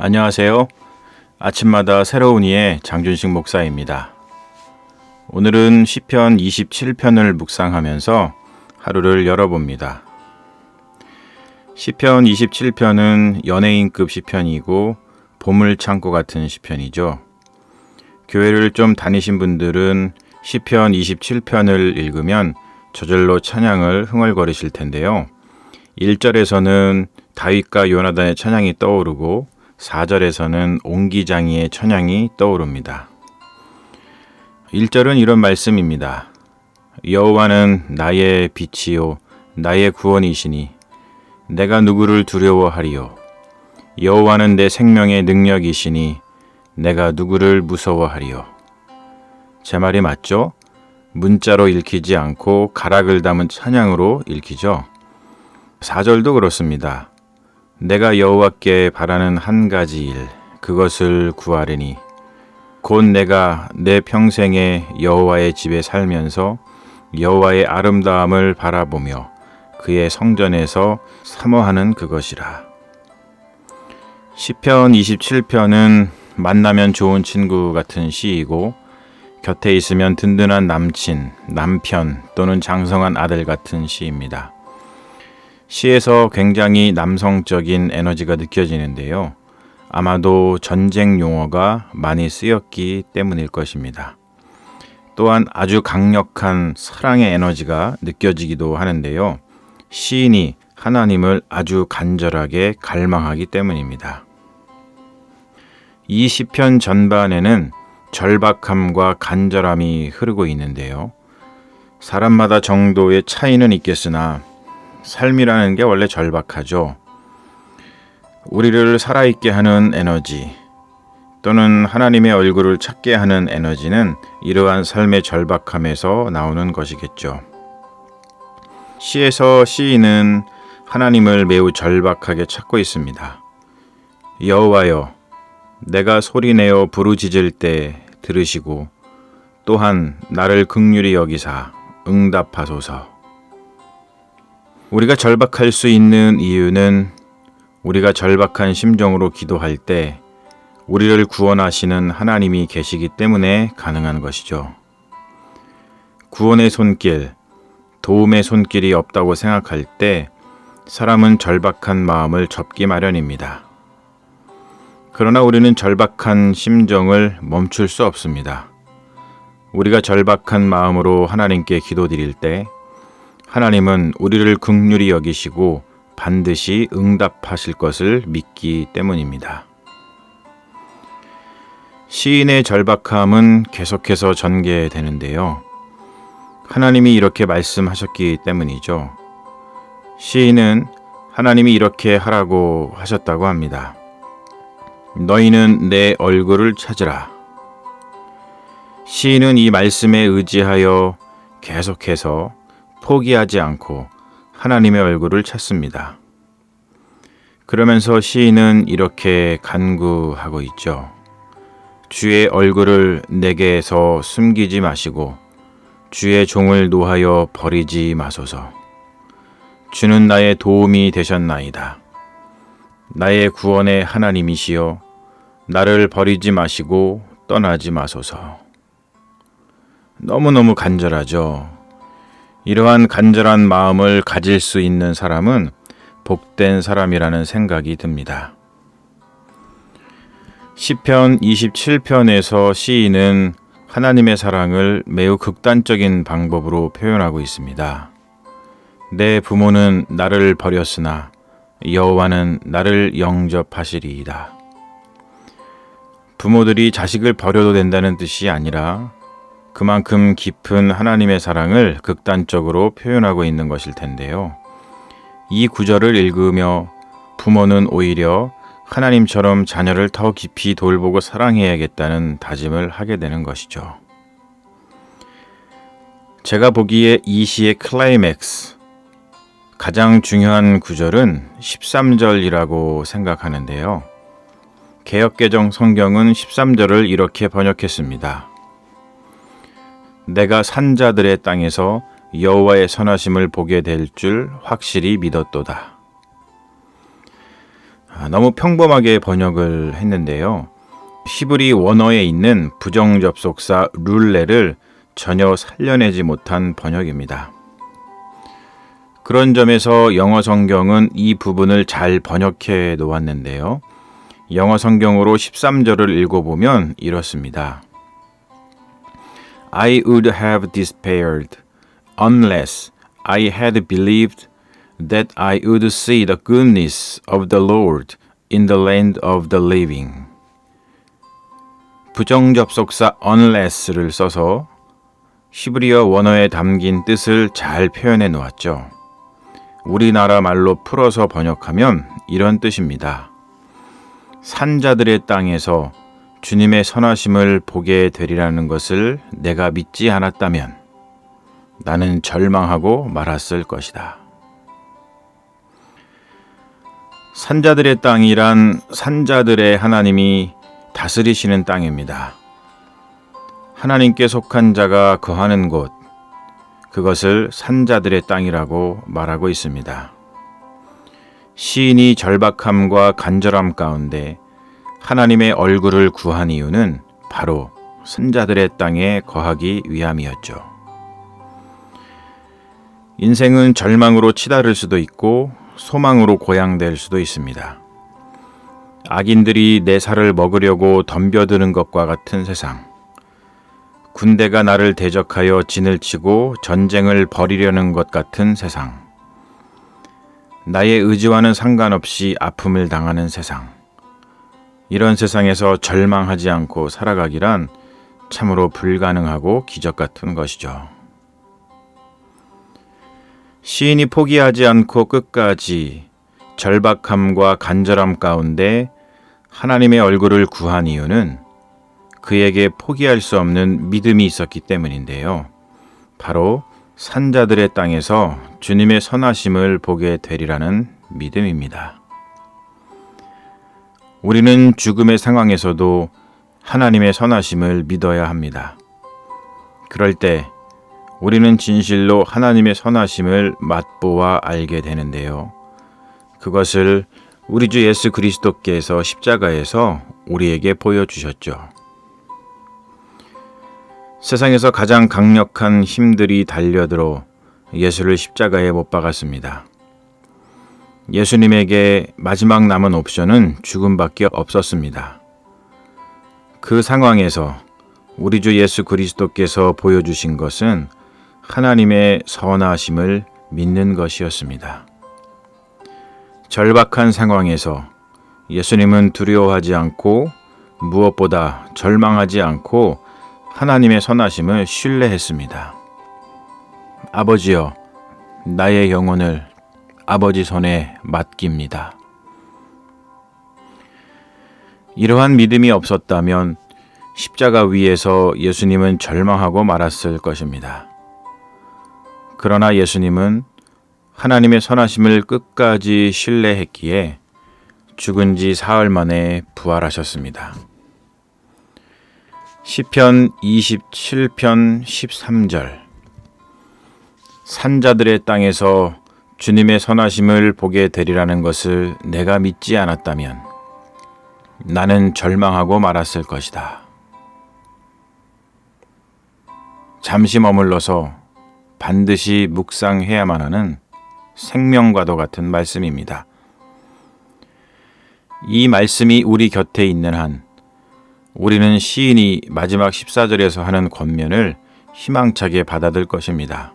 안녕하세요. 아침마다 새로운 이의 장준식 목사입니다. 오늘은 시편 27편을 묵상하면서 하루를 열어봅니다. 시편 27편은 연예인급 시편이고 보물창고 같은 시편이죠. 교회를 좀 다니신 분들은 시편 27편을 읽으면 저절로 찬양을 흥얼거리실 텐데요. 1절에서는 다윗과 요나단의 찬양이 떠오르고 4절에서는 옹기장이의 찬양이 떠오릅니다. 1절은 이런 말씀입니다. 여호와는 나의 빛이요 나의 구원이시니 내가 누구를 두려워하리요. 여호와는 내 생명의 능력이시니 내가 누구를 무서워하리요. 제 말이 맞죠? 문자로 읽히지 않고 가락을 담은 찬양으로 읽히죠. 4절도 그렇습니다. 내가 여호와께 바라는 한 가지 일, 그것을 구하리니 곧 내가 내 평생에 여호와의 집에 살면서 여호와의 아름다움을 바라보며 그의 성전에서 사모하는 그것이라. 시편 27편은 만나면 좋은 친구 같은 시이고 곁에 있으면 든든한 남친, 남편 또는 장성한 아들 같은 시입니다. 시에서 굉장히 남성적인 에너지가 느껴지는데요. 아마도 전쟁 용어가 많이 쓰였기 때문일 것입니다. 또한 아주 강력한 사랑의 에너지가 느껴지기도 하는데요. 시인이 하나님을 아주 간절하게 갈망하기 때문입니다. 이 시편 전반에는 절박함과 간절함이 흐르고 있는데요. 사람마다 정도의 차이는 있겠으나 삶이라는 게 원래 절박하죠. 우리를 살아있게 하는 에너지 또는 하나님의 얼굴을 찾게 하는 에너지는 이러한 삶의 절박함에서 나오는 것이겠죠. 시에서 시인은 하나님을 매우 절박하게 찾고 있습니다. 여호와여, 내가 소리내어 부르짖을 때 들으시고 또한 나를 긍휼히 여기사 응답하소서. 우리가 절박할 수 있는 이유는 우리가 절박한 심정으로 기도할 때 우리를 구원하시는 하나님이 계시기 때문에 가능한 것이죠. 구원의 손길, 도움의 손길이 없다고 생각할 때 사람은 절박한 마음을 접기 마련입니다. 그러나 우리는 절박한 심정을 멈출 수 없습니다. 우리가 절박한 마음으로 하나님께 기도드릴 때 하나님은 우리를 긍휼히 여기시고 반드시 응답하실 것을 믿기 때문입니다. 시인의 절박함은 계속해서 전개되는데요. 하나님이 이렇게 말씀하셨기 때문이죠. 시인은 하나님이 이렇게 하라고 하셨다고 합니다. 너희는 내 얼굴을 찾으라. 시인은 이 말씀에 의지하여 계속해서 포기하지 않고 하나님의 얼굴을 찾습니다. 그러면서 시인은 이렇게 간구하고 있죠. 주의 얼굴을 내게서 숨기지 마시고 주의 종을 노하여 버리지 마소서. 주는 나의 도움이 되셨나이다. 나의 구원의 하나님이시여 나를 버리지 마시고 떠나지 마소서. 너무너무 간절하죠. 이러한 간절한 마음을 가질 수 있는 사람은 복된 사람이라는 생각이 듭니다. 시편 27편에서 시인은 하나님의 사랑을 매우 극단적인 방법으로 표현하고 있습니다. 내 부모는 나를 버렸으나 여호와는 나를 영접하시리이다. 부모들이 자식을 버려도 된다는 뜻이 아니라 그만큼 깊은 하나님의 사랑을 극단적으로 표현하고 있는 것일 텐데요. 이 구절을 읽으며 부모는 오히려 하나님처럼 자녀를 더 깊이 돌보고 사랑해야겠다는 다짐을 하게 되는 것이죠. 제가 보기에 이 시의 클라이맥스, 가장 중요한 구절은 13절이라고 생각하는데요. 개역개정 성경은 13절을 이렇게 번역했습니다. 내가 산자들의 땅에서 여호와의 선하심을 보게 될 줄 확실히 믿었도다. 너무 평범하게 번역을 했는데요. 히브리 원어에 있는 부정접속사 룰레를 전혀 살려내지 못한 번역입니다. 그런 점에서 영어 성경은 이 부분을 잘 번역해 놓았는데요. 영어 성경으로 13절을 읽어보면 이렇습니다. I would have despaired unless I had believed that I would see the goodness of the Lord in the land of the living. 부정접속사 unless를 써서 히브리어 원어에 담긴 뜻을 잘 표현해 놓았죠. 우리나라 말로 풀어서 번역하면 이런 뜻입니다. 산자들의 땅에서 주님의 선하심을 보게 되리라는 것을 내가 믿지 않았다면 나는 절망하고 말았을 것이다. 산자들의 땅이란 산자들의 하나님이 다스리시는 땅입니다. 하나님께 속한 자가 거하는 곳, 그것을 산자들의 땅이라고 말하고 있습니다. 시인이 절박함과 간절함 가운데 하나님의 얼굴을 구한 이유는 바로 산자들의 땅에 거하기 위함이었죠. 인생은 절망으로 치달을 수도 있고 소망으로 고양될 수도 있습니다. 악인들이 내 살을 먹으려고 덤벼드는 것과 같은 세상, 군대가 나를 대적하여 진을 치고 전쟁을 벌이려는 것 같은 세상, 나의 의지와는 상관없이 아픔을 당하는 세상, 이런 세상에서 절망하지 않고 살아가기란 참으로 불가능하고 기적 같은 것이죠. 시인이 포기하지 않고 끝까지 절박함과 간절함 가운데 하나님의 얼굴을 구한 이유는 그에게 포기할 수 없는 믿음이 있었기 때문인데요. 바로 산자들의 땅에서 주님의 선하심을 보게 되리라는 믿음입니다. 우리는 죽음의 상황에서도 하나님의 선하심을 믿어야 합니다. 그럴 때 우리는 진실로 하나님의 선하심을 맛보아 알게 되는데요. 그것을 우리 주 예수 그리스도께서 십자가에서 우리에게 보여주셨죠. 세상에서 가장 강력한 힘들이 달려들어 예수를 십자가에 못 박았습니다. 예수님에게 마지막 남은 옵션은 죽음밖에 없었습니다. 그 상황에서 우리 주 예수 그리스도께서 보여주신 것은 하나님의 선하심을 믿는 것이었습니다. 절박한 상황에서 예수님은 두려워하지 않고 무엇보다 절망하지 않고 하나님의 선하심을 신뢰했습니다. 아버지여, 나의 영혼을 아버지 손에 맡깁니다. 이러한 믿음이 없었다면 십자가 위에서 예수님은 절망하고 말았을 것입니다. 그러나 예수님은 하나님의 선하심을 끝까지 신뢰했기에 죽은 지 사흘 만에 부활하셨습니다. 시편 27편 13절 산자들의 땅에서 주님의 선하심을 보게 되리라는 것을 내가 믿지 않았다면 나는 절망하고 말았을 것이다. 잠시 머물러서 반드시 묵상해야만 하는 생명과도 같은 말씀입니다. 이 말씀이 우리 곁에 있는 한 우리는 시인이 마지막 14절에서 하는 권면을 희망차게 받아들 것입니다.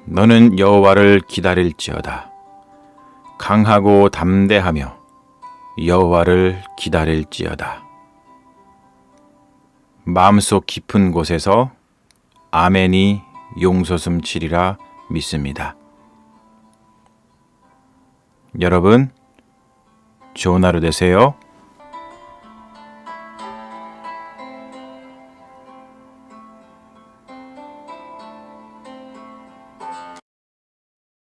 너는 여호와를 기다릴지어다. 강하고 담대하며 여호와를 기다릴지어다. 마음속 깊은 곳에서 아멘이 용솟음 치리라 믿습니다. 여러분, 좋은 하루 되세요.